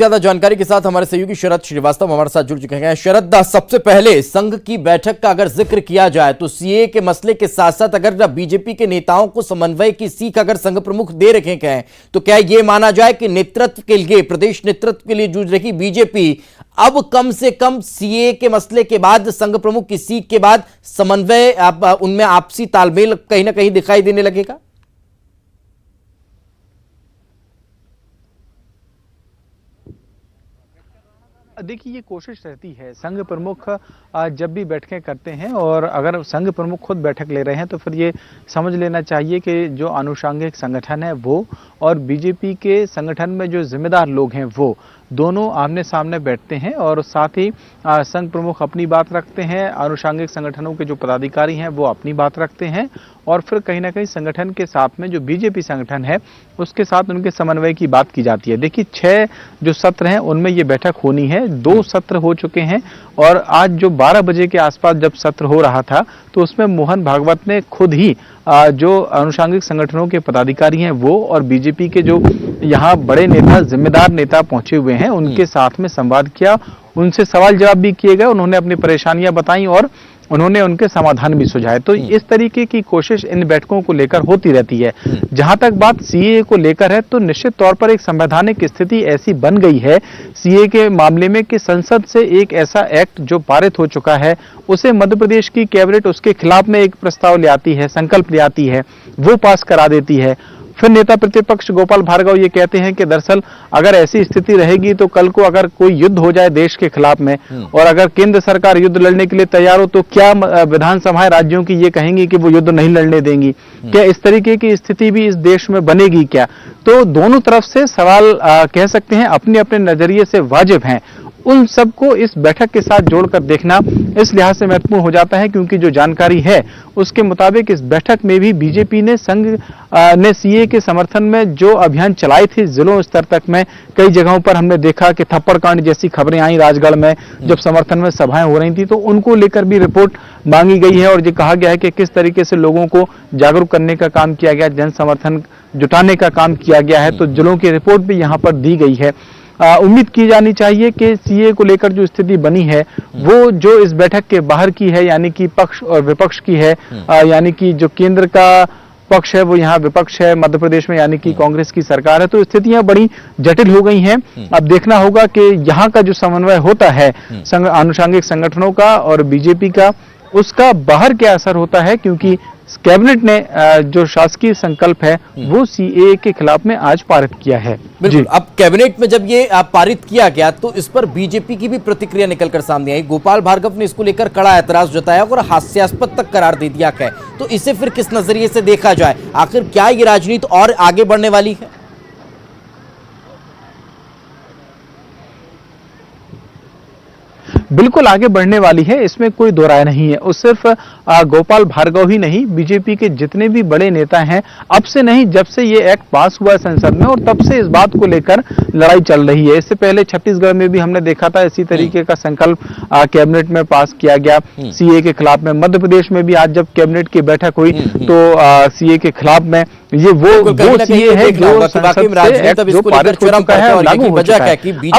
ज्यादा जानकारी के साथ हमारे सहयोगी शरद श्रीवास्तव हमारे साथ जुड़ चुके हैं। शरद, सबसे पहले संघ की बैठक का अगर जिक्र किया जाए तो सीए के मसले के साथ साथ अगर बीजेपी के नेताओं को समन्वय की सीख अगर संघ प्रमुख दे रखे हैं तो क्या ये माना जाए कि नेतृत्व के लिए, प्रदेश नेतृत्व के लिए जूझ रही बीजेपी अब कम से कम सीए के मसले के बाद, संघ प्रमुख की सीख के बाद समन्वय, उनमें आपसी तालमेल कहीं ना कहीं दिखाई देने लगेगा? देखिए, ये कोशिश रहती है संघ प्रमुख जब भी बैठकें करते हैं, और अगर संघ प्रमुख खुद बैठक ले रहे हैं तो फिर ये समझ लेना चाहिए कि जो आनुषंगिक संगठन है वो और बीजेपी के संगठन में जो जिम्मेदार लोग हैं वो दोनों आमने सामने बैठते हैं, और साथ ही संघ प्रमुख अपनी बात रखते हैं, आनुषंगिक संगठनों के जो पदाधिकारी हैं वो अपनी बात रखते हैं, और फिर कहीं ना कहीं संगठन के साथ में जो बीजेपी संगठन है उसके साथ उनके समन्वय की बात की जाती है। देखिए, 6 जो सत्र हैं उनमें ये बैठक होनी है। 2 सत्र हो चुके हैं, और आज जो 12 बजे के आसपास जब सत्र हो रहा था तो उसमें मोहन भागवत ने खुद ही जो आनुषंगिक संगठनों के पदाधिकारी हैं वो और बीजेपी के जो यहाँ बड़े नेता, जिम्मेदार नेता पहुंचे हुए हैं उनके साथ में संवाद किया, उनसे सवाल जवाब भी किए गए, उन्होंने अपनी परेशानियां बताई और उन्होंने उनके समाधान भी सुझाए। तो इस तरीके की कोशिश इन बैठकों को लेकर होती रहती है। जहां तक बात सीए को लेकर है तो निश्चित तौर पर एक संवैधानिक स्थिति ऐसी बन गई है सीए के मामले में कि संसद से एक ऐसा एक्ट जो पारित हो चुका है उसे मध्य प्रदेश की कैबिनेट उसके खिलाफ में एक प्रस्ताव ले आती है, संकल्प ले आती है, वो पास करा देती है। फिर नेता प्रतिपक्ष गोपाल भार्गव ये कहते हैं कि दरअसल अगर ऐसी स्थिति रहेगी तो कल को अगर कोई युद्ध हो जाए देश के खिलाफ में और अगर केंद्र सरकार युद्ध लड़ने के लिए तैयार हो तो क्या विधानसभाएं राज्यों की ये कहेंगी कि वो युद्ध नहीं लड़ने देंगी? क्या इस तरीके की स्थिति भी इस देश में बनेगी क्या? तो दोनों तरफ से सवाल कह सकते हैं अपने अपने नजरिए से वाजिब हैं। उन सबको इस बैठक के साथ जोड़कर देखना इस लिहाज से महत्वपूर्ण हो जाता है क्योंकि जो जानकारी है उसके मुताबिक इस बैठक में भी बीजेपी ने संघ ने सीए के समर्थन में जो अभियान चलाए थे जिलों स्तर तक में कई जगहों पर हमने देखा कि थप्पड़ कांड जैसी खबरें आई राजगढ़ में जब समर्थन में सभाएं हो रही थी तो उनको लेकर भी रिपोर्ट मांगी गई है और ये कहा गया है कि किस तरीके से लोगों को जागरूक करने का काम किया गया, जन समर्थन जुटाने का काम किया गया है। तो जिलों की रिपोर्ट भी यहाँ पर दी गई है। उम्मीद की जानी चाहिए कि सीए को लेकर जो स्थिति बनी है वो जो इस बैठक के बाहर की है, यानी कि पक्ष और विपक्ष की है, यानी कि जो केंद्र का पक्ष है वो यहाँ विपक्ष है मध्य प्रदेश में, यानी कि कांग्रेस की सरकार है। तो स्थितियां बड़ी जटिल हो गई हैं। अब देखना होगा कि यहाँ का जो समन्वय होता है आनुषंगिक संगठनों का और बीजेपी का, उसका बाहर क्या असर होता है, क्योंकि कैबिनेट ने जो शासकीय संकल्प है वो सीए के खिलाफ में आज पारित किया है। बिल्कुल, अब कैबिनेट में जब ये पारित किया गया तो इस पर बीजेपी की भी प्रतिक्रिया निकलकर सामने आई। गोपाल भार्गव ने इसको लेकर कड़ा ऐतराज जताया और हास्यास्पद तक करार दे दिया है। तो इसे फिर किस नजरिए से देखा जाए? आखिर क्या ये राजनीति और आगे बढ़ने वाली है? बिल्कुल आगे बढ़ने वाली है, इसमें कोई दो राय नहीं है। और सिर्फ गोपाल भार्गव ही नहीं, बीजेपी के जितने भी बड़े नेता हैं अब से नहीं, जब से ये एक्ट पास हुआ संसद में और तब से इस बात को लेकर लड़ाई चल रही है। इससे पहले छत्तीसगढ़ में भी हमने देखा था इसी तरीके का संकल्प कैबिनेट में पास किया गया सीए के खिलाफ में। मध्य प्रदेश में भी आज जब कैबिनेट की बैठक हुई तो सीए के खिलाफ में ये वो सीए है जो संसद से एक्ट जो पारित हो चुका है और लागू हो चुका है।